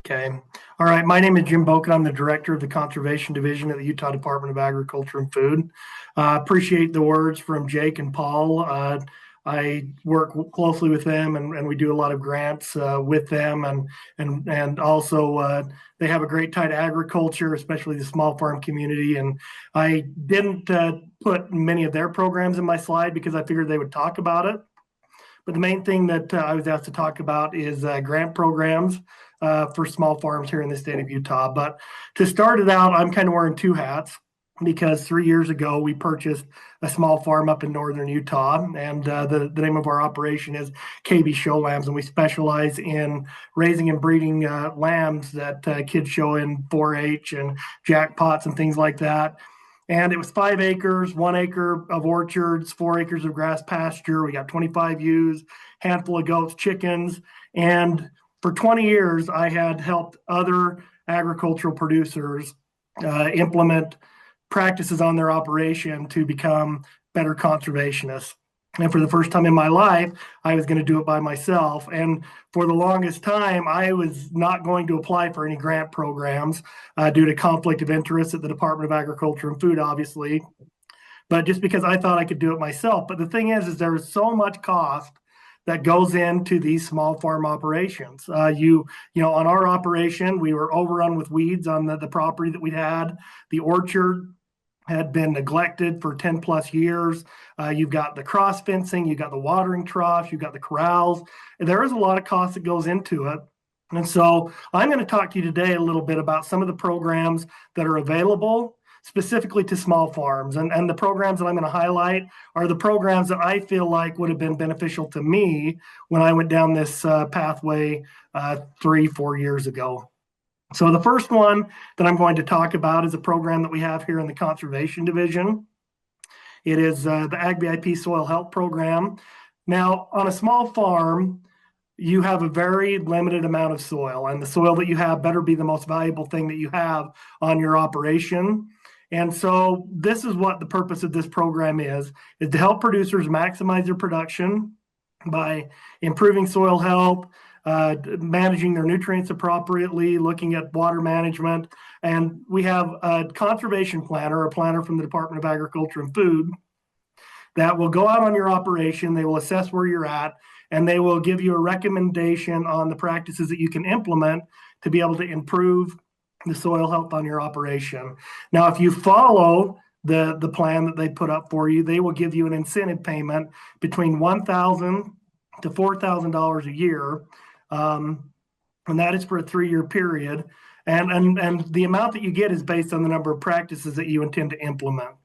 Okay. All right. My name is Jim Bowcutt. I'm the director of the Conservation Division at the Utah Department of Agriculture and Food. Appreciate the words from Jake and Paul. I work closely with them, and we do a lot of grants with them, and also they have a great tie to agriculture, especially the small farm community. And I didn't put many of their programs in my slide because I figured they would talk about it. But the main thing that I was asked to talk about is grant programs for small farms here in the state of Utah. But to start it out, I'm kind of wearing two hats because 3 years ago we purchased a small farm up in northern Utah, and the name of our operation is KB Show Lambs, and we specialize in raising and breeding lambs that kids show in 4-H and jackpots and things like that. And it was 5 acres, 1 acre of orchards, 4 acres of grass pasture. We got 25 ewes, handful of goats, chickens. And for 20 years, I had helped other agricultural producers implement practices on their operation to become better conservationists. And for the first time in my life, I was going to do it by myself. And for the longest time, I was not going to apply for any grant programs due to conflict of interest at the Department of Agriculture and Food, obviously. But just because I thought I could do it myself. But the thing is there is so much cost that goes into these small farm operations. On our operation, we were overrun with weeds on the property that we had. The orchard had been neglected for 10 plus years. You've got the cross fencing, you've got the watering troughs, you've got the corrals. There is a lot of cost that goes into it. And so I'm going to talk to you today a little bit about some of the programs that are available specifically to small farms. And the programs that I'm going to highlight are the programs that I feel like would have been beneficial to me when I went down this pathway 3-4 years ago. So the first one that I'm going to talk about is a program that we have here in the Conservation Division. It is the Ag VIP Soil Health Program. Now, on a small farm, you have a very limited amount of soil, and the soil that you have better be the most valuable thing that you have on your operation. And so this is what the purpose of this program is to help producers maximize their production by improving soil health, managing their nutrients appropriately, looking at water management. And we have a conservation planner, a planner from the Department of Agriculture and Food, that will go out on your operation. They will assess where you're at, and they will give you a recommendation on the practices that you can implement to be able to improve the soil health on your operation. Now, if you follow the plan that they put up for you, they will give you an incentive payment between $1,000 to $4,000 a year. And that is for a 3-year period. And the amount that you get is based on the number of practices that you intend to implement.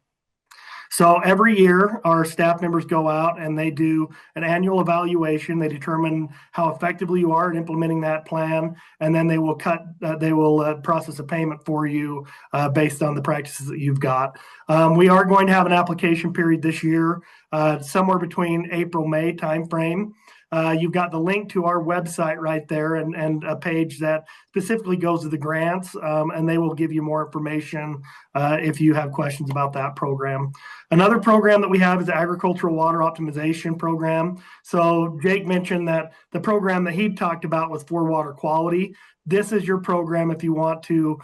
So every year, our staff members go out and they do an annual evaluation. They determine how effectively you are at implementing that plan, and then they will process a payment for you based on the practices that you've got. We are going to have an application period this year, somewhere between April-May timeframe. You've got the link to our website right there and a page that specifically goes to the grants, and they will give you more information if you have questions about that program. Another program that we have is the Agricultural Water Optimization Program. So Jake mentioned that the program that he talked about was for water quality. This is your program if you want to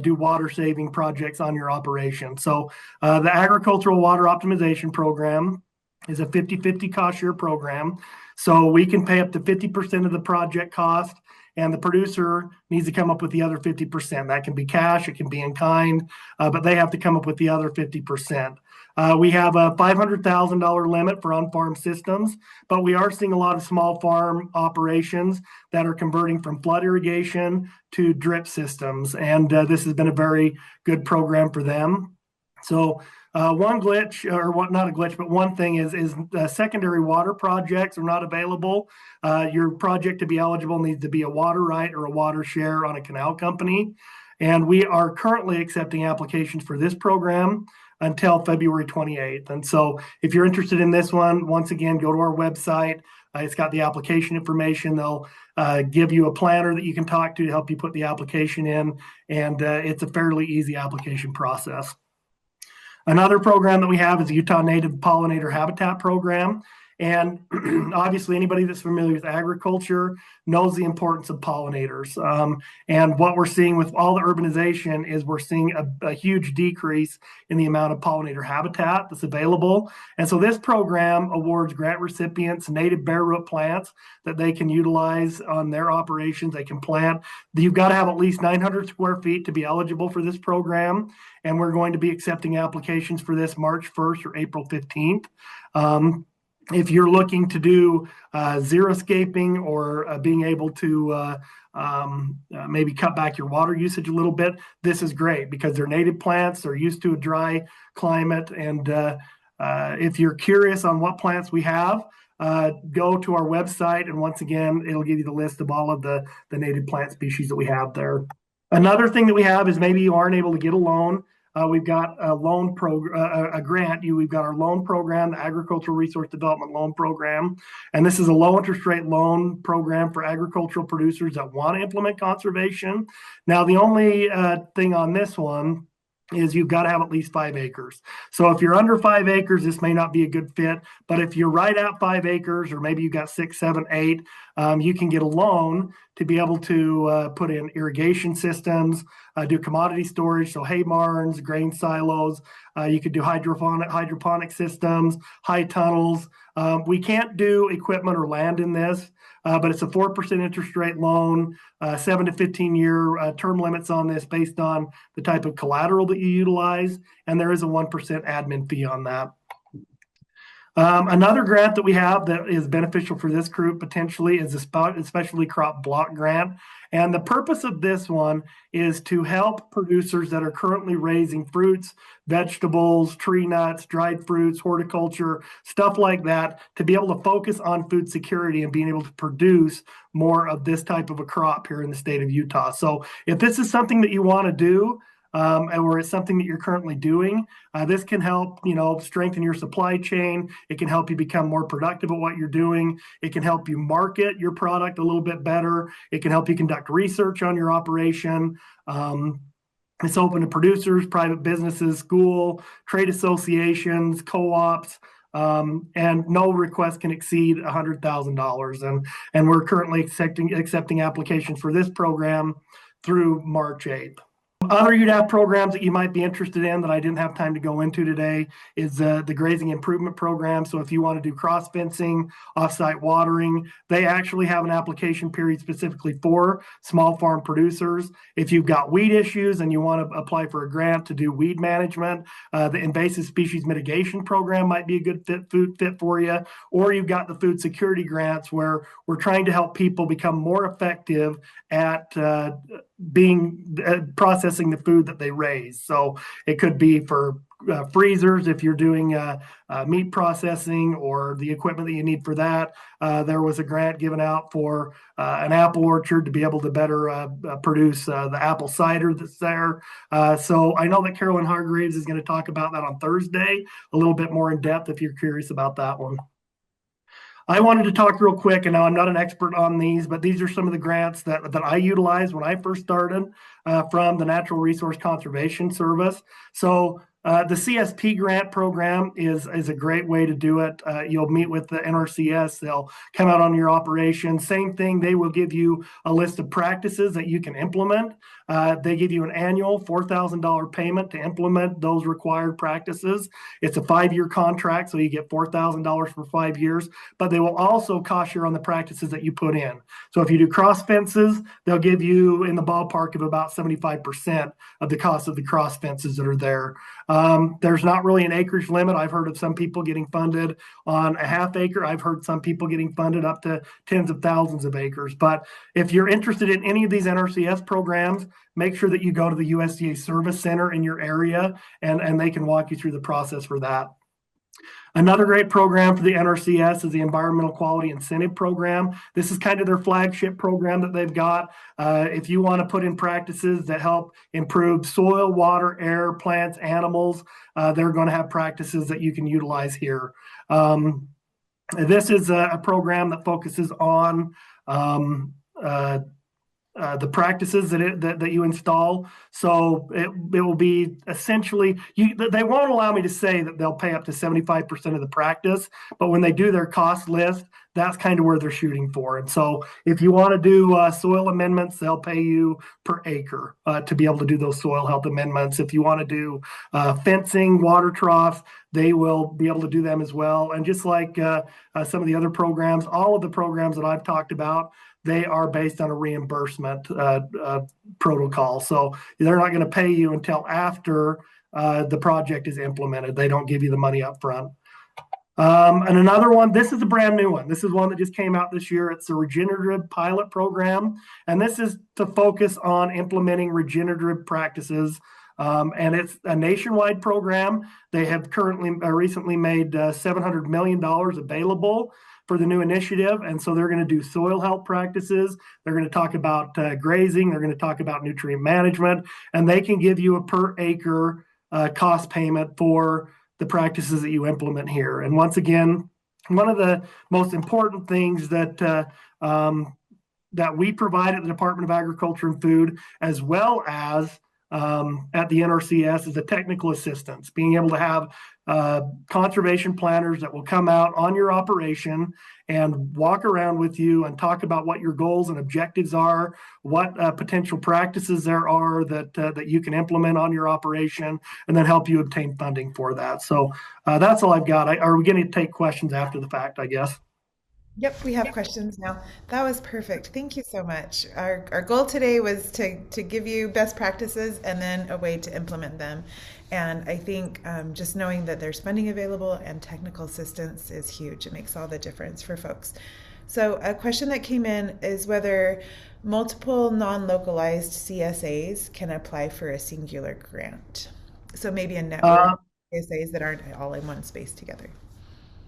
do water saving projects on your operation. So the Agricultural Water Optimization Program is a 50-50 cost share program. So we can pay up to 50% of the project cost, and the producer needs to come up with the other 50%. That can be cash, it can be in kind, but they have to come up with the other 50%. We have a $500,000 limit for on-farm systems, but we are seeing a lot of small farm operations that are converting from flood irrigation to drip systems, and this has been a very good program for them. So one glitch, or what, not a glitch, but one thing is secondary water projects are not available. Your project to be eligible needs to be a water right or a water share on a canal company. And we are currently accepting applications for this program until February 28th. And so if you're interested in this one, once again, go to our website. It's got the application information. They'll give you a planner that you can talk to help you put the application in. And it's a fairly easy application process. Another program that we have is the Utah Native Pollinator Habitat Program. And obviously, anybody that's familiar with agriculture knows the importance of pollinators. And what we're seeing with all the urbanization is we're seeing a huge decrease in the amount of pollinator habitat that's available. And so this program awards grant recipients native bare root plants that they can utilize on their operations. They can plant. You've got to have at least 900 square feet to be eligible for this program. And we're going to be accepting applications for this March 1st or April 15th. If you're looking to do xeriscaping or being able to maybe cut back your water usage a little bit, this is great because they're native plants. They're used to a dry climate. And if you're curious on what plants we have, go to our website. And once again, it'll give you the list of all of the native plant species that we have there. Another thing that we have is maybe you aren't able to get a loan. We've got a loan a grant. We've got our loan program, the Agricultural Resource Development Loan Program, and this is a low interest rate loan program for agricultural producers that want to implement conservation. Now, the only thing on this one is you've got to have at least 5 acres. So if you're under 5 acres, this may not be a good fit. But if you're right at 5 acres, or maybe you've got 6, 7, 8, you can get a loan to be able to put in irrigation systems, do commodity storage, so hay barns, grain silos. You could do hydroponic systems, high tunnels. We can't do equipment or land in this, but it's a 4% interest rate loan, 7 to 15 year term limits on this based on the type of collateral that you utilize, and there is a 1% admin fee on that. Another grant that we have that is beneficial for this group potentially is a specialty crop block grant. And the purpose of this one is to help producers that are currently raising fruits, vegetables, tree nuts, dried fruits, horticulture, stuff like that, to be able to focus on food security and being able to produce more of this type of a crop here in the state of Utah. So if this is something that you want to do, or it's something that you're currently doing, this can help, strengthen your supply chain. It can help you become more productive at what you're doing. It can help you market your product a little bit better. It can help you conduct research on your operation. It's open to producers, private businesses, school, trade associations, co-ops, and no request can exceed $100,000. And we're currently accepting applications for this program through March 8th. Other UDAP programs that you might be interested in that I didn't have time to go into today is the grazing improvement program. So if you want to do cross fencing, offsite watering, they actually have an application period specifically for small farm producers. If you've got weed issues and you want to apply for a grant to do weed management, the invasive species mitigation program might be a good fit for you. Or you've got the food security grants where we're trying to help people become more effective at processing the food that they raise. So it could be for freezers if you're doing meat processing or the equipment that you need for that. There was a grant given out for an apple orchard to be able to better produce the apple cider that's there. So I know that Carolyn Hargraves is going to talk about that on Thursday, a little bit more in depth if you're curious about that one. I wanted to talk real quick, and now I'm not an expert on these, but these are some of the grants that I utilized when I first started from the Natural Resource Conservation Service. So the CSP grant program is a great way to do it. You'll meet with the NRCS. They'll come out on your operation. Same thing. They will give you a list of practices that you can implement. They give you an annual $4,000 payment to implement those required practices. It's a 5-year contract, so you get $4,000 for 5 years, but they will also cost share on the practices that you put in. So if you do cross fences, they'll give you in the ballpark of about 75% of the cost of the cross fences that are there. There's not really an acreage limit. I've heard of some people getting funded on a half acre. I've heard some people getting funded up to tens of thousands of acres. But if you're interested in any of these NRCS programs, make sure that you go to the USDA Service Center in your area, and they can walk you through the process for that. Another great program for the NRCS is the Environmental Quality Incentive Program. This is kind of their flagship program that they've got. If you want to put in practices that help improve soil, water, air, plants, animals, they're going to have practices that you can utilize here. This is a program that focuses on the practices that you install. So it will be essentially they won't allow me to say that they'll pay up to 75% of the practice, but when they do their cost list, that's kind of where they're shooting for. And so if you want to do soil amendments, they'll pay you per acre to be able to do those soil health amendments. If you want to do fencing, water troughs, they will be able to do them as well. And just like some of the other programs, all of the programs that I've talked about, they are based on a reimbursement protocol. So they're not going to pay you until after the project is implemented. They don't give you the money up front. And another one, this is a brand new one. This is one that just came out this year. It's a regenerative pilot program. And this is to focus on implementing regenerative practices. And it's a nationwide program. They have recently made $700 million available for the new initiative. And so they're going to do soil health practices. They're going to talk about grazing. They're going to talk about nutrient management. And they can give you a per acre cost payment for the practices that you implement here. And once again, one of the most important things that we provide at the Department of Agriculture and Food, as well as at the NRCS, is the technical assistance, being able to have conservation planners that will come out on your operation and walk around with you and talk about what your goals and objectives are, what potential practices there are that you can implement on your operation, and then help you obtain funding for that. So that's all I've got. Are we going to take questions after the fact, I guess? Yep, we have questions now. That was perfect. Thank you so much. Our goal today was to give you best practices and then a way to implement them. And I think just knowing that there's funding available and technical assistance is huge. It makes all the difference for folks. So a question that came in is whether multiple non-localized CSAs can apply for a singular grant. So maybe a network Uh, of CSAs that aren't all in one space together.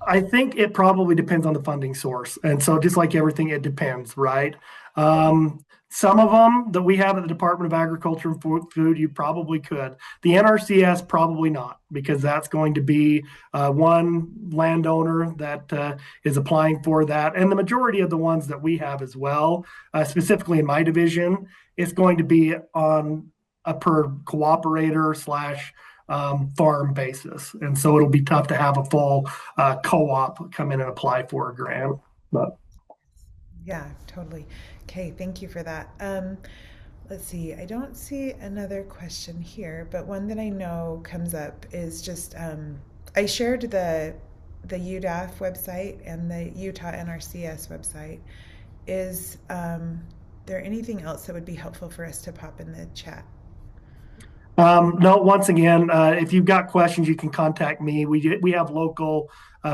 I think it probably depends on the funding source. And so just like everything, it depends, right? Some of them that we have at the Department of Agriculture and Food, you probably could. The NRCS, probably not, because that's going to be one landowner that is applying for that. And the majority of the ones that we have as well, specifically in my division, is going to be on a per cooperator slash farm basis. And so it'll be tough to have a full co-op come in and apply for a grant. But Yeah, totally. Okay, thank you for that. Let's see, I don't see another question here, but one that I know comes up is just I shared the UDAF website and the Utah NRCS website. Is there anything else that would be helpful for us to pop in the chat? no, once again, if you've got questions, you can contact me. We have local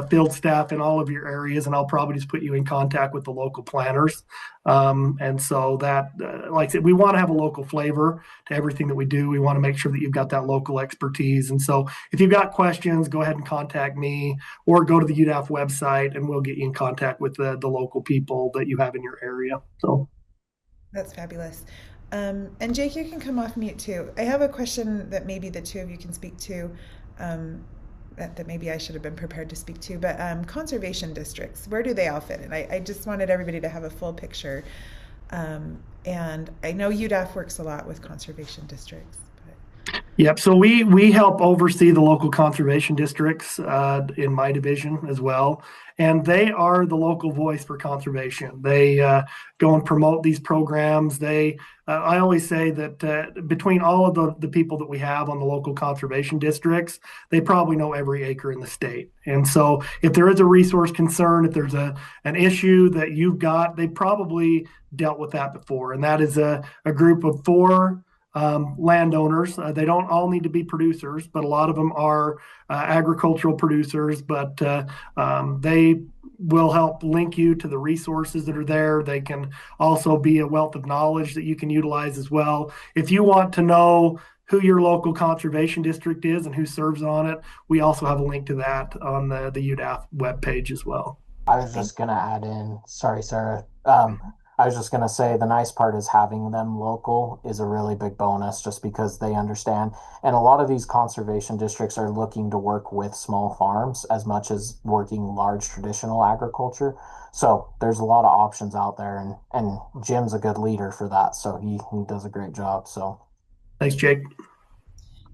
field staff in all of your areas, and I'll probably just put you in contact with the local planners. And so that, like I said, we want to have a local flavor to everything that we do. We want to make sure that you've got that local expertise. And so if you've got questions, go ahead and contact me or go to the UDAF website, and we'll get you in contact with the local people that you have in your area. So. That's fabulous. And Jake, you can come off mute too. I have a question that maybe the two of you can speak to, that maybe I should have been prepared to speak to, but conservation districts, where do they all fit in? I just wanted everybody to have a full picture. And I know UDAF works a lot with conservation districts. Yep. So we help oversee the local conservation districts in my division as well, and they are the local voice for conservation. They go and promote these programs. I always say that between all of the people that we have on the local conservation districts, they probably know every acre in the state. And so if there is a resource concern, if there's an issue that you've got, they probably dealt with that before, and that is a group of four landowners. They don't all need to be producers, but a lot of them are agricultural producers. But they will help link you to the resources that are there. They can also be a wealth of knowledge that you can utilize as well. If you want to know who your local conservation district is and who serves on it, we also have a link to that on the UDAF webpage as well. I was just gonna add in, sorry, Sarah. I was just gonna say the nice part is having them local is a really big bonus just because they understand. And a lot of these conservation districts are looking to work with small farms as much as working large traditional agriculture. So there's a lot of options out there and Jim's a good leader for that. So he does a great job. So Thanks, Jake.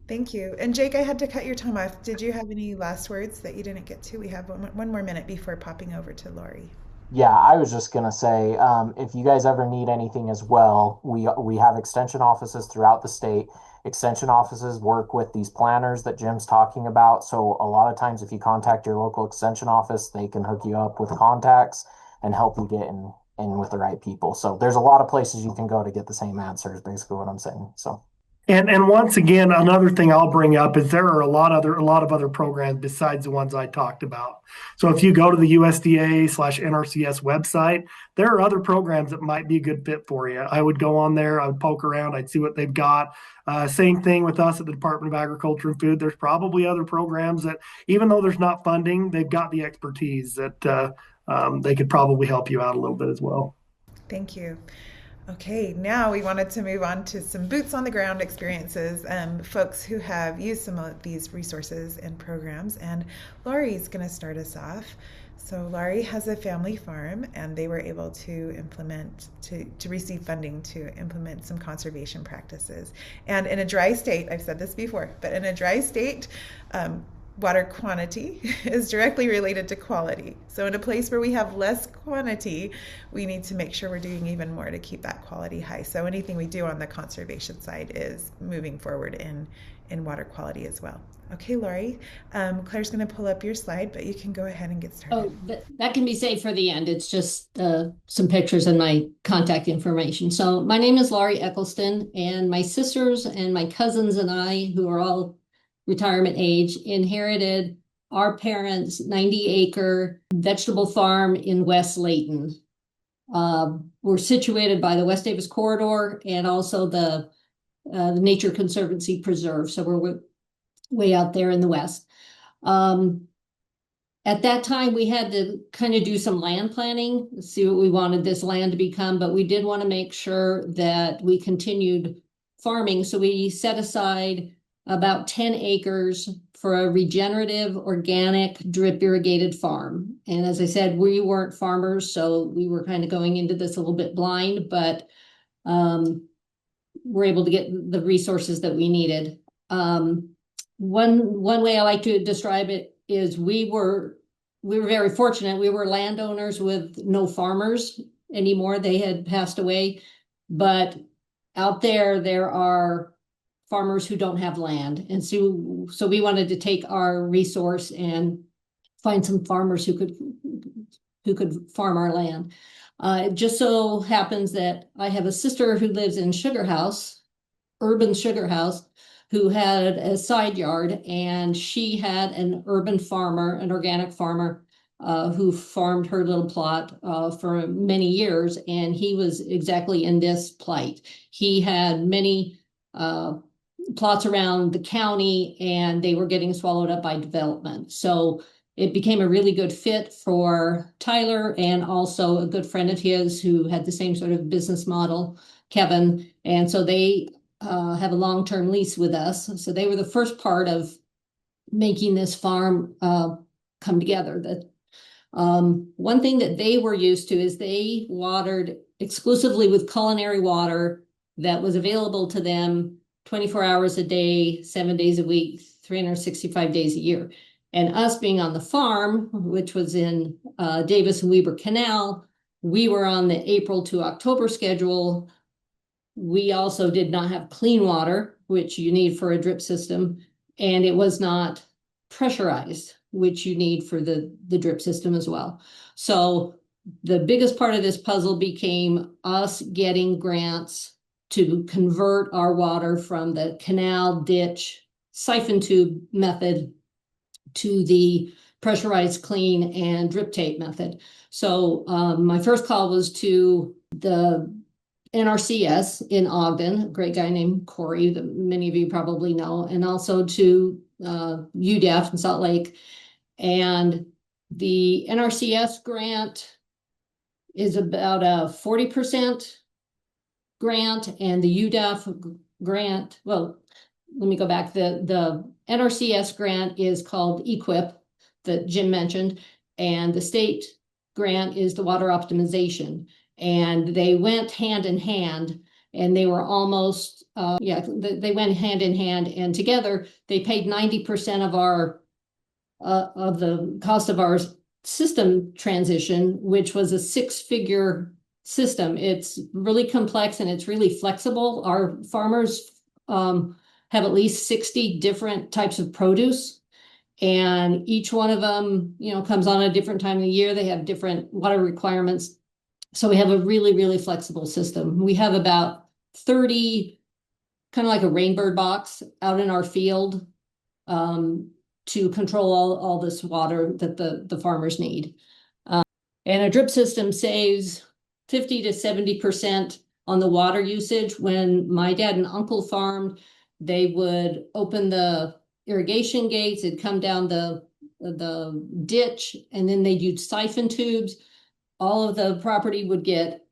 Thank you. And Jake, I had to cut your time off. Did you have any last words that you didn't get to? We have one more minute before popping over to Lori. yeah, I was just gonna say, if you guys ever need anything as well, we have extension offices throughout the state. Extension offices work with these planners that Jim's talking about. So a lot of times, if you contact your local extension office, they can hook you up with contacts and help you get in with the right people. So there's a lot of places you can go to get the same answer, is basically what I'm saying. So And once again, another thing I'll bring up is there are a lot of other programs besides the ones I talked about. So if you go to the USDA/NRCS website, there are other programs that might be a good fit for you. I would go on there, I would poke around, I'd see what they've got. Same thing with us at the Department of Agriculture and Food. There's probably other programs that, even though there's not funding, they've got the expertise that they could probably help you out a little bit as well. Thank you. Okay, now we wanted to move on to some boots on the ground experiences, folks who have used some of these resources and programs. And Laurie's going to start us off. So Laurie has a family farm, and they were able to to receive funding to implement some conservation practices. And in a dry state, I've said this before, but in a dry state, water quantity is directly related to quality. So in a place where we have less quantity, we need to make sure we're doing even more to keep that quality high. So anything we do on the conservation side is moving forward in water quality as well. Okay, Laurie, Claire's going to pull up your slide, but you can go ahead and get started. Oh, that can be saved for the end. It's just some pictures and my contact information. So my name is Laurie Eccleston, and my sisters and my cousins and I, who are all retirement age, inherited our parents' 90-acre vegetable farm in West Layton. We're situated by the West Davis Corridor and also the Nature Conservancy Preserve. So we're way out there in the west. At that time, we had to kind of do some land planning, see what we wanted this land to become, but we did want to make sure that we continued farming. So we set aside about 10 acres for a regenerative, organic, drip irrigated farm. And as I said, we weren't farmers, so we were kind of going into this a little bit blind, but we're able to get the resources that we needed. One way I like to describe it is we were very fortunate. We were landowners with no farmers anymore. They had passed away, but out there are farmers who don't have land. And so we wanted to take our resource and find some farmers who could farm our land. It just so happens that I have a sister who lives in Sugar House, urban Sugar House, who had a side yard, and she had an urban farmer, an organic farmer, who farmed her little plot for many years, and he was exactly in this plight. He had many plots around the county, and they were getting swallowed up by development. So it became a really good fit for Tyler, and also a good friend of his who had the same sort of business model, Kevin. And so they have a long-term lease with us. So they were the first part of making this farm come together. That one thing that they were used to is they watered exclusively with culinary water that was available to them 24 hours a day, 7 days a week, 365 days a year. And us being on the farm, which was in Davis and Weber Canal, we were on the April to October schedule. We also did not have clean water, which you need for a drip system, and it was not pressurized, which you need for the drip system as well. So the biggest part of this puzzle became us getting grants to convert our water from the canal ditch siphon tube method to the pressurized clean and drip tape method. So my first call was to the NRCS in Ogden, a great guy named Corey that many of you probably know, and also to UDEF in Salt Lake. And the NRCS grant is about a 40% grant, and the UDAF grant, well, let me go back. The NRCS grant is called EQIP that Jim mentioned, and the state grant is the water optimization. And they went hand in hand, and they were almost, they went hand in hand, and together they paid 90% of the cost of our system transition, which was a 6-figure system. It's really complex and it's really flexible. Our farmers have at least 60 different types of produce, and each one of them, comes on a different time of the year. They have different water requirements. So we have a really, really flexible system. We have about 30, kind of like a rainbird box out in our field, to control all this water that the farmers need. And a drip system saves 50 to 70% on the water usage. When my dad and uncle farmed, they would open the irrigation gates, it'd come down the ditch, and then they'd use siphon tubes. All of the property would get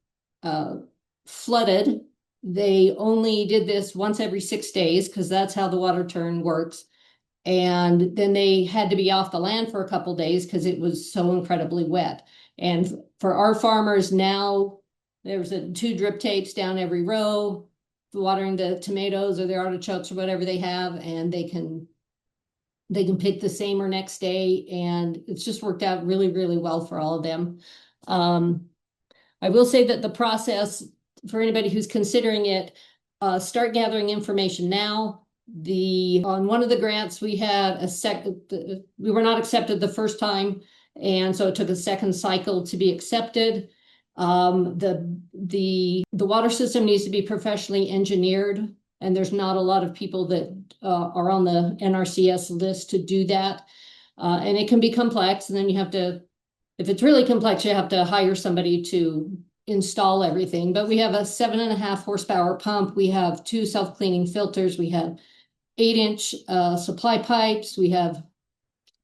flooded. They only did this once every 6 days because that's how the water turn works. And then they had to be off the land for a couple days because it was so incredibly wet. And for our farmers now, there's 2 drip tapes down every row, watering the tomatoes or their artichokes or whatever they have, and they can pick the same or next day. And it's just worked out really, really well for all of them. I will say that the process, for anybody who's considering it, start gathering information now. On one of the grants, we had we were not accepted the first time, and so it took a second cycle to be accepted. The water system needs to be professionally engineered, and there's not a lot of people that are on the NRCS list to do that. And it can be complex, and then you have to, if it's really complex, you have to hire somebody to install everything. But we have a 7.5 horsepower pump. We have 2 self-cleaning filters. We have 8-inch supply pipes. We have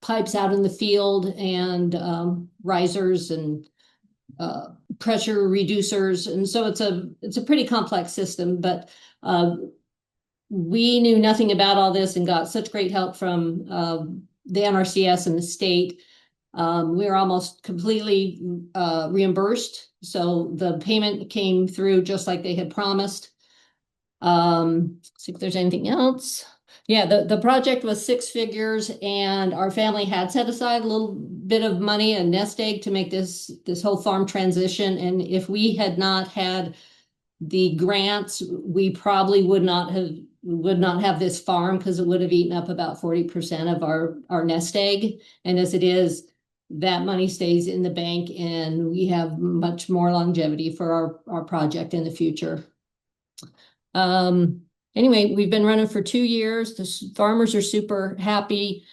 pipes out in the field, and risers and pressure reducers. And so it's a pretty complex system, but we knew nothing about all this and got such great help from the NRCS and the state. We were almost completely reimbursed. So the payment came through just like they had promised. See if there's anything else. Yeah, the project was 6 figures, and our family had set aside a little bit of money, a nest egg, to make this whole farm transition. And if we had not had the grants, we probably would not have this farm, because it would have eaten up about 40% of our nest egg. And as it is, that money stays in the bank, and we have much more longevity for our project in the future. Anyway, we've been running for 2 years. The farmers are super happy.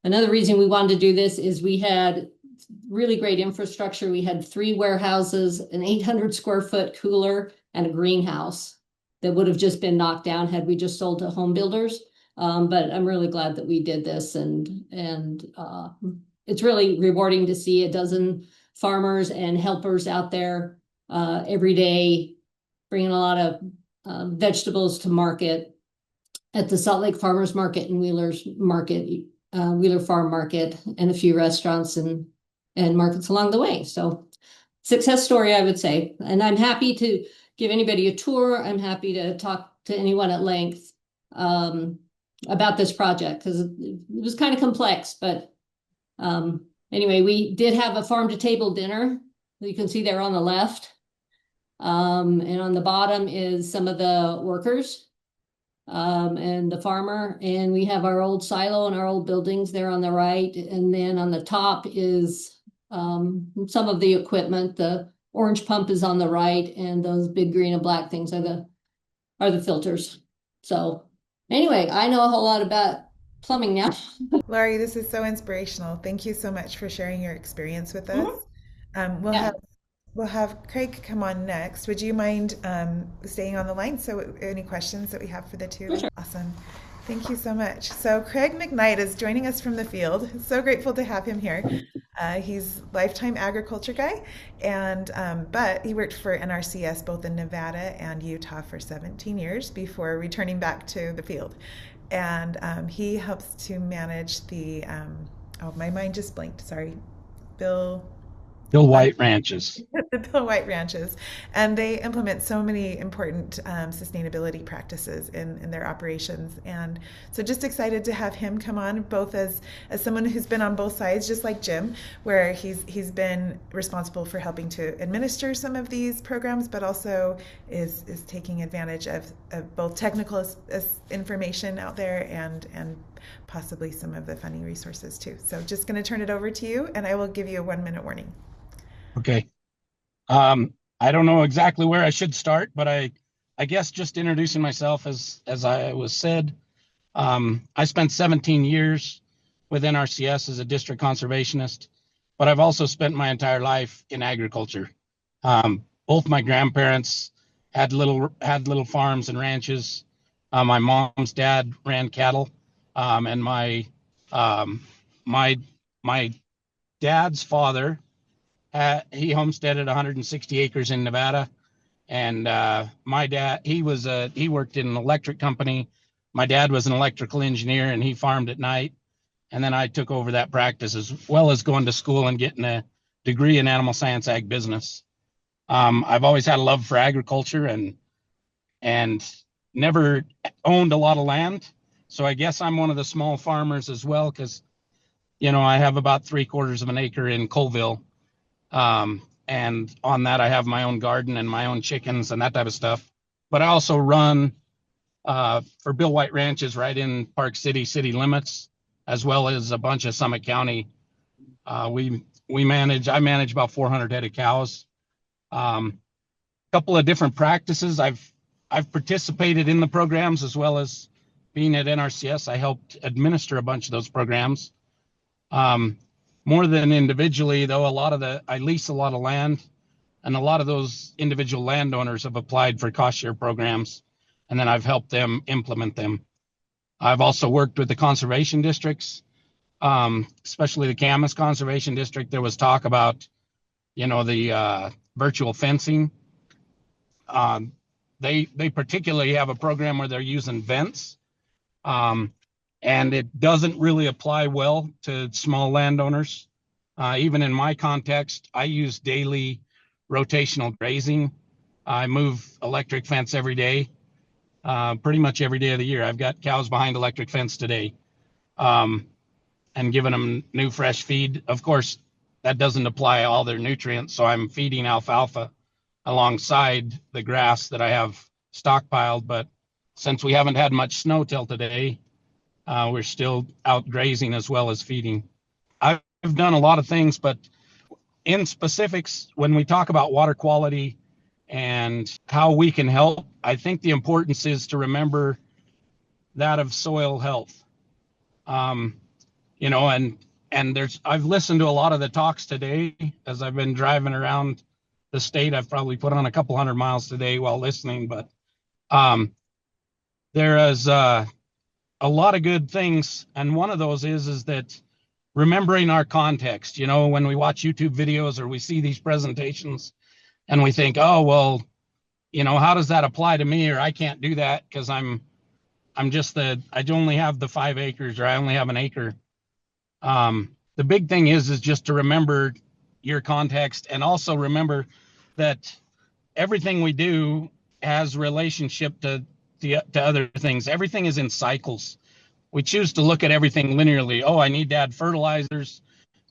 Another reason we wanted to do this is we had really great infrastructure. We had 3 warehouses, an 800 square foot cooler, and a greenhouse that would have just been knocked down had we just sold to home builders. But I'm really glad that we did this, and it's really rewarding to see a dozen farmers and helpers out there every day bringing a lot of vegetables to market at the Salt Lake Farmers Market and Wheeler's Market, Wheeler Farm Market, and a few restaurants and markets along the way. So success story, I would say. And I'm happy to give anybody a tour. I'm happy to talk to anyone at length about this project, because it was kind of complex. But anyway, we did have a farm to table dinner. You can see there on the left. And on the bottom is some of the workers and the farmer. And we have our old silo and our old buildings there on the right. And then on the top is some of the equipment. The orange pump is on the right, and those big green and black things are the filters. So anyway, I know a whole lot about plumbing now. Laurie, this is so inspirational. Thank you so much for sharing your experience with us. We'll have Craig come on next. Would you mind staying on the line? So any questions that we have for the two? Sure. Awesome. Thank you so much. So Craig McKnight is joining us from the field. So grateful to have him here. He's lifetime agriculture guy, and but he worked for NRCS both in Nevada and Utah for 17 years before returning back to the field. And he helps to manage the oh, my mind just blanked. Sorry, Bill. Bill White Ranches. The Bill White Ranches, and they implement so many important sustainability practices in their operations. And so, just excited to have him come on, both as someone who's been on both sides, just like Jim, where he's been responsible for helping to administer some of these programs, but also is taking advantage of both technical information out there and possibly some of the funding resources too. So, just going to turn it over to you, and I will give you a 1-minute warning. Okay. I don't know exactly where I should start, but I guess just introducing myself as I was said, I spent 17 years with NRCS as a district conservationist, but I've also spent my entire life in agriculture. Both my grandparents had little farms and ranches. My mom's dad ran cattle, and my dad's father, he homesteaded 160 acres in Nevada, and my dad, he worked in an electric company. My dad was an electrical engineer, and he farmed at night. And then I took over that practice, as well as going to school and getting a degree in animal science ag business. I've always had a love for agriculture and never owned a lot of land. So I guess I'm one of the small farmers as well, because I have about 3/4 of an acre in Colville. And on that, I have my own garden and my own chickens and that type of stuff. But I also run for Bill White Ranches right in Park City city limits, as well as a bunch of Summit County. I manage about 400 head of cows. Couple of different practices. I've participated in the programs, as well as being at NRCS. I helped administer a bunch of those programs. More than individually, though, I lease a lot of land, and a lot of those individual landowners have applied for cost share programs, and then I've helped them implement them. I've also worked with the conservation districts, especially the Camas Conservation District. There was talk about, the virtual fencing. They particularly have a program where they're using vents. And it doesn't really apply well to small landowners. Even in my context, I use daily rotational grazing. I move electric fence every day, pretty much every day of the year. I've got cows behind electric fence today, and giving them new fresh feed. Of course, that doesn't apply all their nutrients, so I'm feeding alfalfa alongside the grass that I have stockpiled. But since we haven't had much snow till today, we're still out grazing as well as feeding. I've done a lot of things, but in specifics, when we talk about water quality and how we can help, I think the importance is to remember that of soil health. I've listened to a lot of the talks today as I've been driving around the state. I've probably put on a couple hundred miles today while listening, but there is a lot of good things, and one of those is that remembering our context. When we watch YouTube videos or we see these presentations, and we think, oh well, how does that apply to me? Or I can't do that because I only have the 5 acres, or I only have an acre. The big thing is just to remember your context, and also remember that everything we do has relationship to other things. Everything is in cycles. We choose to look at everything linearly. Oh, I need to add fertilizers,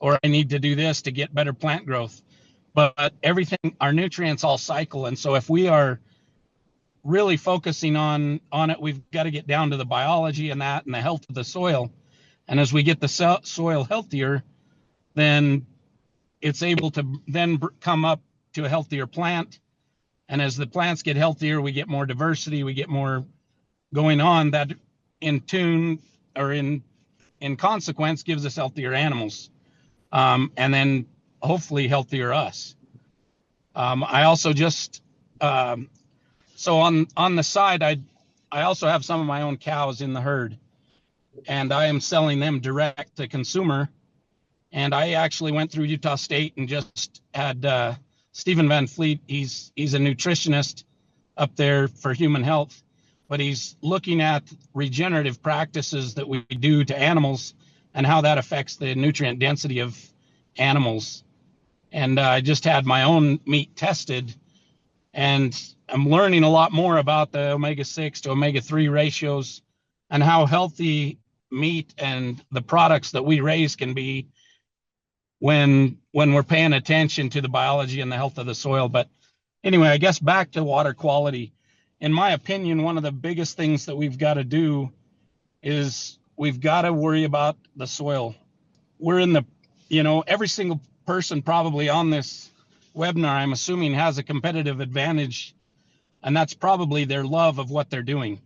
or I need to do this to get better plant growth. But everything, our nutrients all cycle. And so if we are really focusing on it, we've got to get down to the biology and the health of the soil. And as we get the soil healthier, then it's able to then come up to a healthier plant. And as the plants get healthier, we get more diversity, we get more going on, that in tune, or in consequence, gives us healthier animals, and then hopefully healthier us. I also just, so on the side, I also have some of my own cows in the herd, and I am selling them direct to consumer. And I actually went through Utah State and just had Stephen Van Fleet. He's a nutritionist up there for human health, but he's looking at regenerative practices that we do to animals and how that affects the nutrient density of animals. And I just had my own meat tested, and I'm learning a lot more about the omega-6 to omega-3 ratios and how healthy meat and the products that we raise can be when we're paying attention to the biology and the health of the soil. But anyway, I guess back to water quality. In my opinion, one of the biggest things that we've got to do is we've got to worry about the soil. We're in the, every single person probably on this webinar, I'm assuming, has a competitive advantage, and that's probably their love of what they're doing.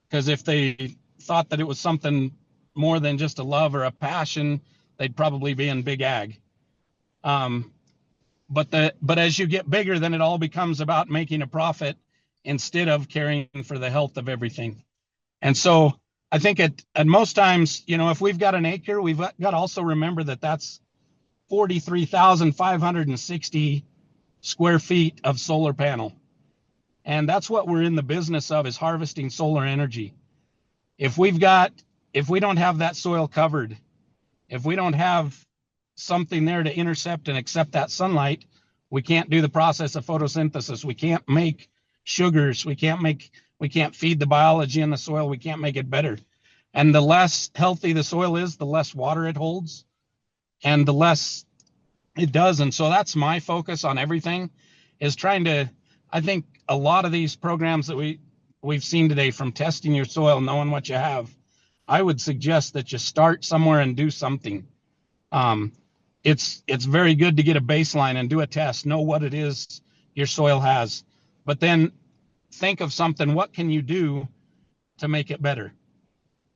Because if they thought that it was something more than just a love or a passion, they'd probably be in big ag. But as you get bigger, then it all becomes about making a profit instead of caring for the health of everything. And so I think at most times, if we've got an acre, we've got to also remember that that's 43,560 square feet of solar panel. And that's what we're in the business of, is harvesting solar energy. If we don't have that soil covered, if we don't have something there to intercept and accept that sunlight, we can't do the process of photosynthesis. We can't make sugars. We can't feed the biology in the soil. We can't make it better. And the less healthy the soil is, the less water it holds and the less it does. And so that's my focus on everything, is trying to, I think a lot of these programs that we've seen today, from testing your soil, knowing what you have, I would suggest that you start somewhere and do something. It's very good to get a baseline and do a test, know what it is your soil has, but then think of something. What can you do to make it better?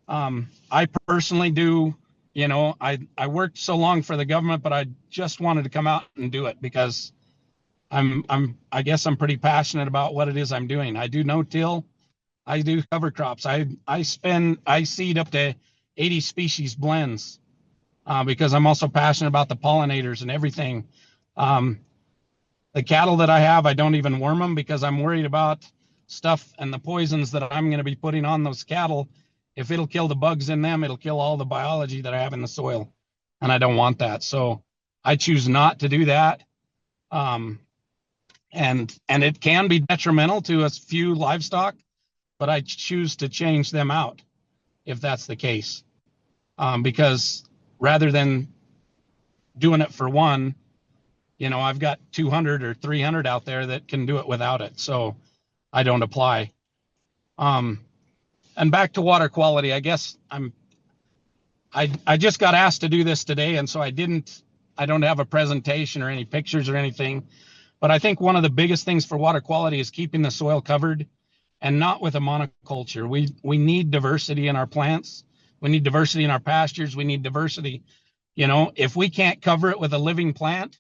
I personally do, I worked so long for the government, but I just wanted to come out and do it because I guess I'm pretty passionate about what it is I'm doing. I do no-till. I do cover crops. I seed up to 80 species blends because I'm also passionate about the pollinators and everything. The cattle that I have, I don't even worm them because I'm worried about stuff and the poisons that I'm going to be putting on those cattle. If it'll kill the bugs in them, it'll kill all the biology that I have in the soil, and I don't want that. So I choose not to do that. And it can be detrimental to a few livestock, but I choose to change them out if that's the case. Because rather than doing it for one, I've got 200 or 300 out there that can do it without it. So I don't apply. And back to water quality, I guess I just got asked to do this today. And so I don't have a presentation or any pictures or anything, but I think one of the biggest things for water quality is keeping the soil covered and not with a monoculture. We need diversity in our plants. We need diversity in our pastures. We need diversity. If we can't cover it with a living plant,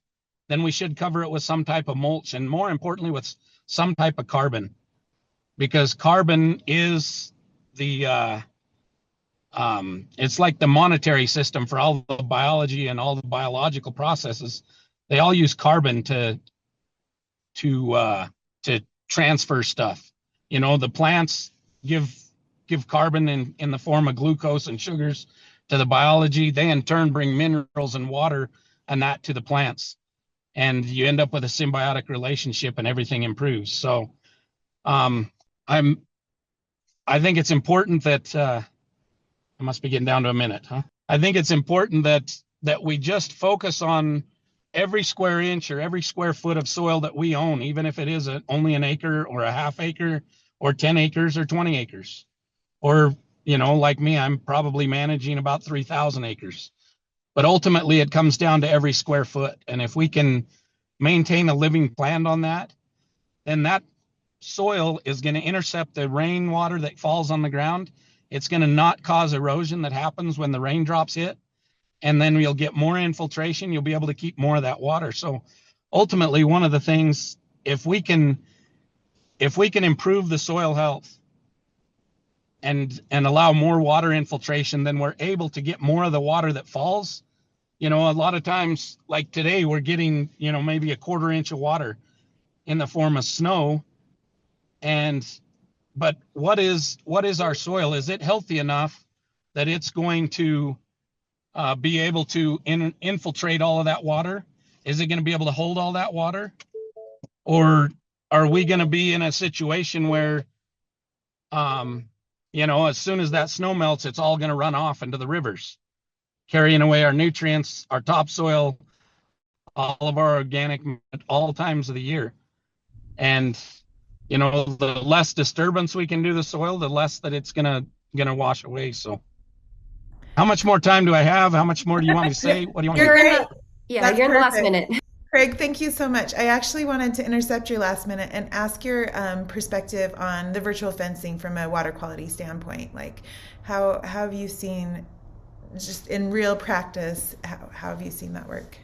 then we should cover it with some type of mulch, and more importantly, with some type of carbon, because carbon is it's like the monetary system for all the biology and all the biological processes. They all use carbon to transfer stuff. The plants give carbon in the form of glucose and sugars to the biology. They in turn bring minerals and water and that to the plants, and you end up with a symbiotic relationship and everything improves. So I think it's important that I must be getting down to a minute, huh? I think it's important that we just focus on every square inch or every square foot of soil that we own, even if it is only an acre or a half acre or 10 acres or 20 acres. Or, like me, I'm probably managing about 3,000 acres. But ultimately, it comes down to every square foot. And if we can maintain a living plant on that, then that soil is going to intercept the rainwater that falls on the ground. It's going to not cause erosion that happens when the raindrops hit. And then you'll get more infiltration. You'll be able to keep more of that water. So ultimately, one of the things, if we can improve the soil health and allow more water infiltration, then we're able to get more of the water that falls You know, a lot of times, like today, we're getting, you know, maybe a quarter inch of water in the form of snow. And but what is our soil? Is it healthy enough that it's going to be able to infiltrate all of that water? Is it going to be able to hold all that water? Or are we going to be in a situation where, you know, as soon as that snow melts, it's all going to run off into the rivers, carrying away our nutrients, our topsoil, all of our organic at all times of the year. And, you know, the less disturbance we can do the soil, the less that it's gonna wash away. So how much more time do I have? How much more do you want me to say? What do you want me You're to great. That's You're in the last perfect. minute. Craig, thank you so much. I actually wanted to intercept your last minute and ask your perspective on the virtual fencing from a water quality standpoint. Like, how have you seen, just in real practice, how have you seen that work?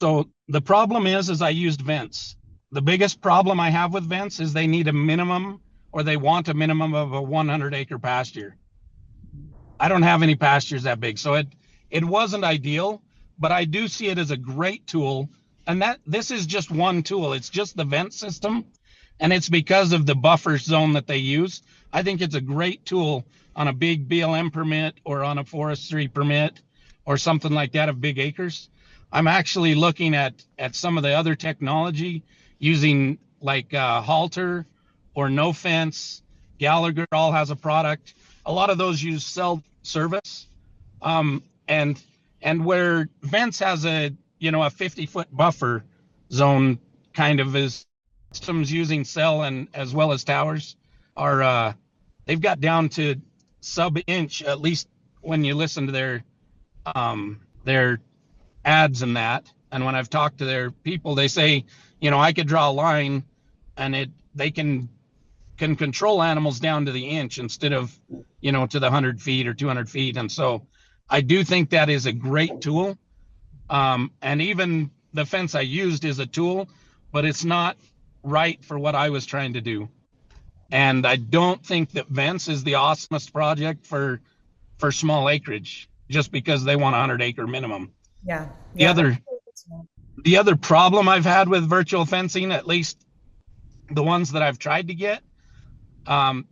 So the problem is I used vents. The biggest problem I have with vents is they need a minimum, or they want a minimum of a 100-acre pasture. I don't have any pastures that big, so it wasn't ideal, but I do see it as a great tool. And that this is just one tool. It's just the vent system, and it's because of the buffer zone that they use. I think it's a great tool on a big BLM permit or on a forestry permit or something like that of big acres. I'm actually looking at some of the other technology using like halter or no fence. Gallagher all has a product. A lot of those use cell service, and where Vents has a, you know, a 50-foot buffer zone, kind of, is systems using cell and as well as towers are they've got down to sub-inch, at least when you listen to their ads and that. And when I've talked to their people, they say, you know, I could draw a line and they can control animals down to the inch instead of, you know, to the 100 feet or 200 feet. And so I do think that is a great tool. And even the fence I used is a tool, but it's not right for what I was trying to do. And I don't think that Vents is the awesomest project for small acreage, just because they want a 100-acre minimum. Yeah. The other problem I've had with virtual fencing, at least the ones that I've tried to get,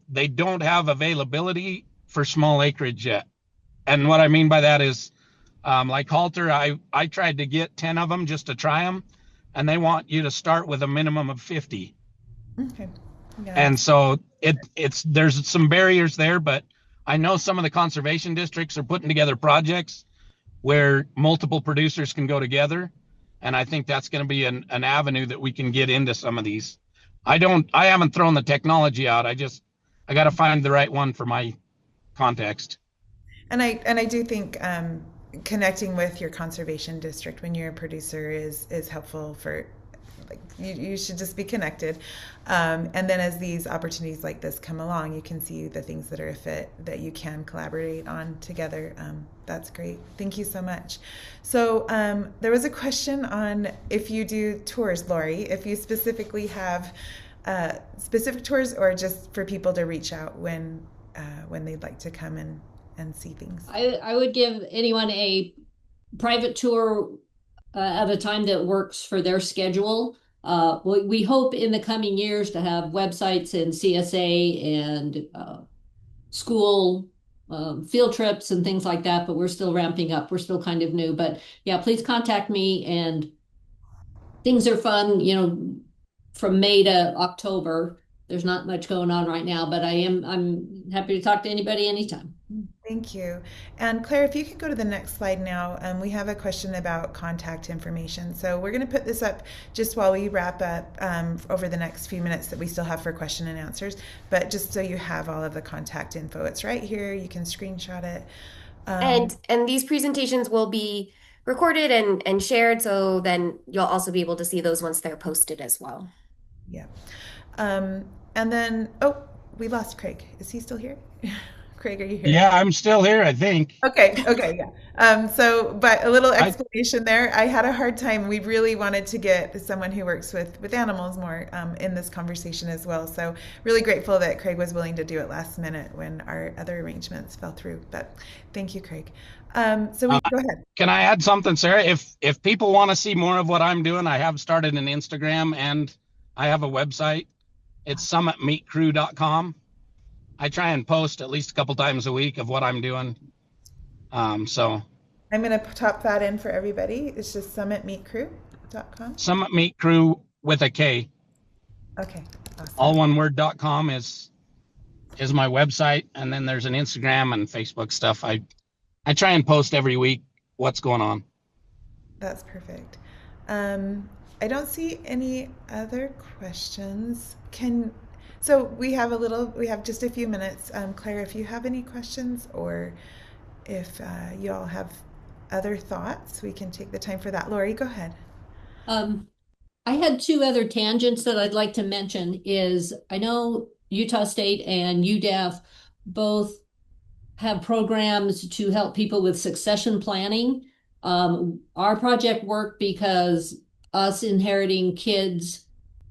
they don't have availability for small acreage yet. And what I mean by that is, like halter, I tried to get 10 of them just to try them, and they want you to start with a minimum of 50. Okay. Yeah. And so there's some barriers there, but I know some of the conservation districts are putting together projects where multiple producers can go together. And I think that's going to be an avenue that we can get into some of these. I haven't thrown the technology out. I got to find the right one for my context. And I do think connecting with your conservation district when you're a producer is helpful for, like, you should just be connected. And then as these opportunities like this come along, you can see the things that are a fit that you can collaborate on together. That's great. Thank you so much. So there was a question on if you do tours, Lori, if you specifically have specific tours, or just for people to reach out when they'd like to come and see things. I would give anyone a private tour at a time that works for their schedule. We hope in the coming years to have websites and CSA and school field trips and things like that, but we're still ramping up. We're still kind of new, but yeah, please contact me. And things are fun, you know, from May to October. There's not much going on right now, but I'm happy to talk to anybody anytime. Thank you. And Claire, if you could go to the next slide now, we have a question about contact information. So we're going to put this up just while we wrap up over the next few minutes that we still have for question and answers, but just so you have all of the contact info. It's right here. You can screenshot it. And these presentations will be recorded and shared, so then you'll also be able to see those once they're posted as well. Yeah. And then, oh, we lost Craig. Is he still here? Craig, are you here? Yeah, I'm still here, I think. Okay, yeah. But a little I explanation there. I had a hard time. We really wanted to get someone who works with animals more in this conversation as well. So really grateful that Craig was willing to do it last minute when our other arrangements fell through. But thank you, Craig. So we uh, go ahead. can I add something, Sarah? If people want to see more of what I'm doing, I have started an Instagram and I have a website. It's summitmeatcrew.com. I try and post at least a couple times a week of what I'm doing. So I'm going to top that in for everybody. It's just summitmeatcrew.com. Summit Meat Crew with a K, Okay, all awesome. one word.com is my website, and then there's an Instagram and Facebook stuff. I try and post every week what's going on. That's perfect. Um, I don't see any other questions. So we have just a few minutes. Claire, if you have any questions or if you all have other thoughts, we can take the time for that. Lori, go ahead. Um, I had two other tangents that I'd like to mention is I know Utah State and UDEF both have programs to help people with succession planning. Our project worked because us inheriting kids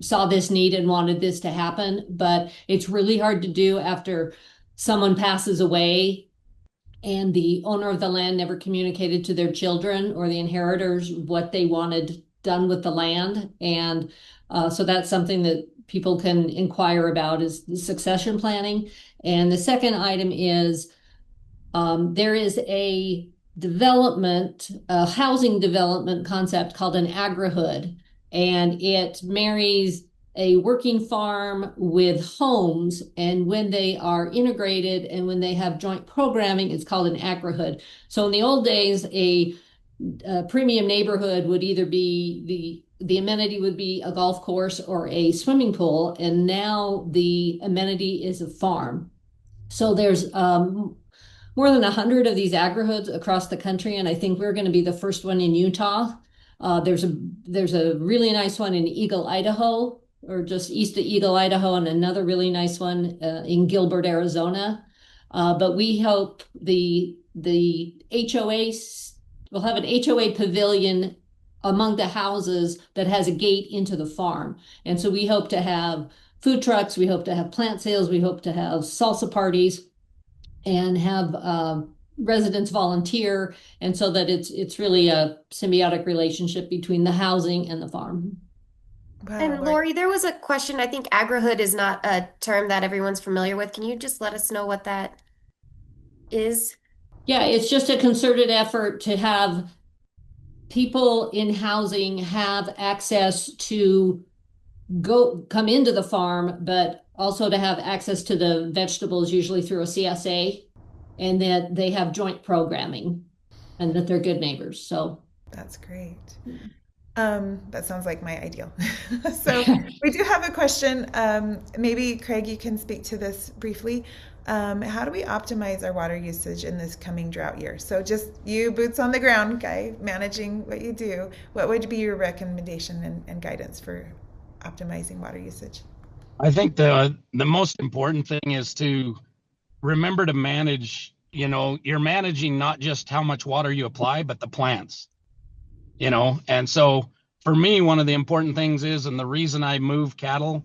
saw this need and wanted this to happen, but it's really hard to do after someone passes away and the owner of the land never communicated to their children or the inheritors what they wanted done with the land. And so that's something that people can inquire about is the succession planning. And the second item is there is a housing development concept called an agrihood, and it marries a working farm with homes. And when they are integrated and when they have joint programming, it's called an agrihood. So in the old days, a premium neighborhood would either be the amenity would be a golf course or a swimming pool, and now the amenity is a farm. So there's more than 100 of these agrihoods across the country, and I think we're going to be the first one in Utah. There's a really nice one in Eagle, Idaho, or just east of Eagle, Idaho, and another really nice one in Gilbert, Arizona. But we hope the HOA will have an HOA pavilion among the houses that has a gate into the farm, and so we hope to have food trucks, we hope to have plant sales, we hope to have salsa parties and have residents volunteer, and so that it's really a symbiotic relationship between the housing and the farm. Wow, And Lori. Lori, there was a question. I think agrihood is not a term that everyone's familiar with. Can you just let us know what that is? Yeah, it's just a concerted effort to have people in housing have access to come into the farm, but also to have access to the vegetables, usually through a CSA, and that they have joint programming and that they're good neighbors. So That's great. That sounds like my ideal. So we do have a question. Maybe Craig, you can speak to this briefly. How do we optimize our water usage in this coming drought year? So just you, boots on the ground guy, managing what you do. What would be your recommendation and guidance for optimizing water usage? I think the most important thing is to remember to manage, you're managing not just how much water you apply, but the plants, And so for me, one of the important things is, and the reason I move cattle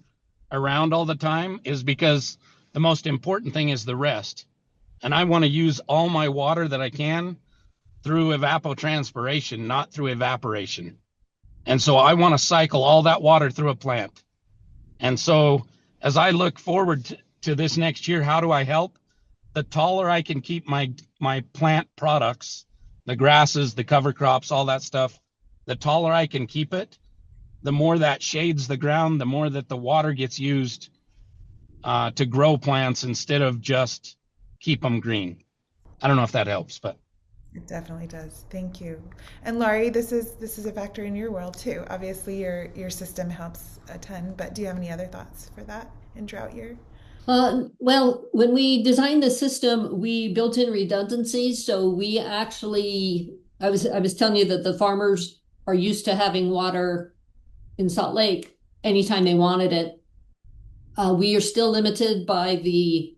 around all the time is because the most important thing is the rest. And I want to use all my water that I can through evapotranspiration, not through evaporation. And so I want to cycle all that water through a plant. And so as I look forward to this next year, how do I help? The taller I can keep my plant products, the grasses, the cover crops, all that stuff, the taller I can keep it, the more that shades the ground, the more that the water gets used to grow plants instead of just keep them green. I don't know if that helps, but It definitely does. Thank you. And Laurie, this is a factor in your world too. Obviously, your system helps a ton, but do you have any other thoughts for that in drought year? well, when we designed the system, we built in redundancies. So we actually, I was telling you that the farmers are used to having water in Salt Lake anytime they wanted it. We are still limited by the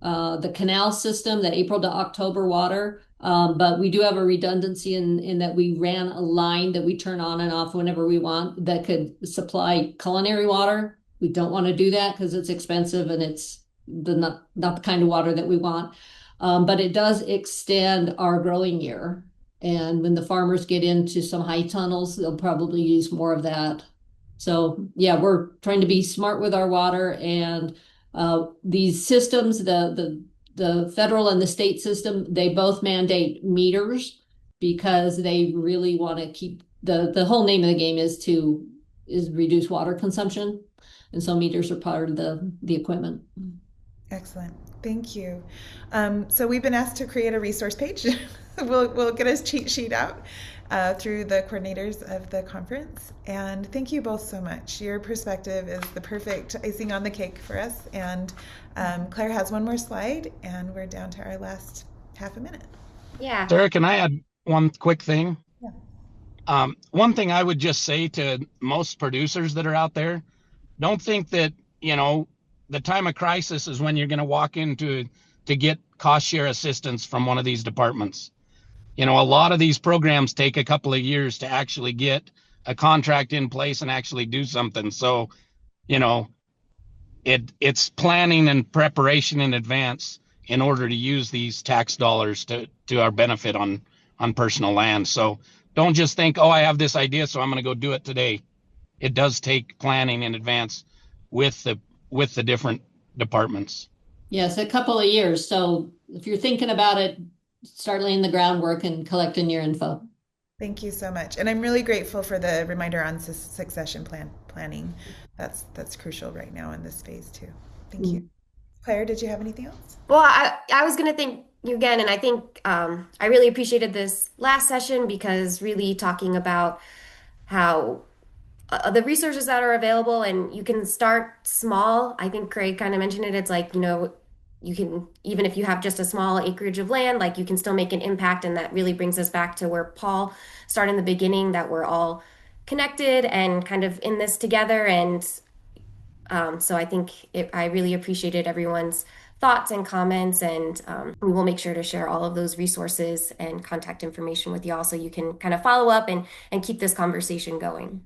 the canal system, the April to October water. But we do have a redundancy in that we ran a line that we turn on and off whenever we want that could supply culinary water. We don't want to do that because it's expensive and it's not the kind of water that we want. But it does extend our growing year. And when the farmers get into some high tunnels, they'll probably use more of that. So yeah, we're trying to be smart with our water, and these systems, the federal and the state system, they both mandate meters because they really want to keep the whole name of the game is reduce water consumption. And so meters are part of the equipment. Excellent. Thank you. So we've been asked to create a resource page. We'll get a cheat sheet out through the coordinators of the conference. And thank you both so much. Your perspective is the perfect icing on the cake for us. And Claire has one more slide, and we're down to our last half a minute. Yeah. Sarah, can I add one quick thing? Yeah. One thing I would just say to most producers that are out there, don't think that, the time of crisis is when you're going to walk into to get cost share assistance from one of these departments. A lot of these programs take a couple of years to actually get a contract in place and actually do something. So, it's planning and preparation in advance in order to use these tax dollars to our benefit on personal land. So don't just think, oh, I have this idea, so I'm going to go do it today. It does take planning in advance with the different departments. Yes, a couple of years. So if you're thinking about it, start laying the groundwork and collecting your info. Thank you so much. And I'm really grateful for the reminder on succession planning. That's crucial right now in this phase too. Thank you. Claire, did you have anything else? Well, I was going to thank you again, and I think I really appreciated this last session because really talking about how the resources that are available, and you can start small. I think Craig kind of mentioned it. It's like, you can, even if you have just a small acreage of land, like you can still make an impact. And that really brings us back to where Paul started in the beginning, that we're all connected and kind of in this together. And so I think I really appreciated everyone's thoughts and comments, and we will make sure to share all of those resources and contact information with y'all so you can kind of follow up and keep this conversation going.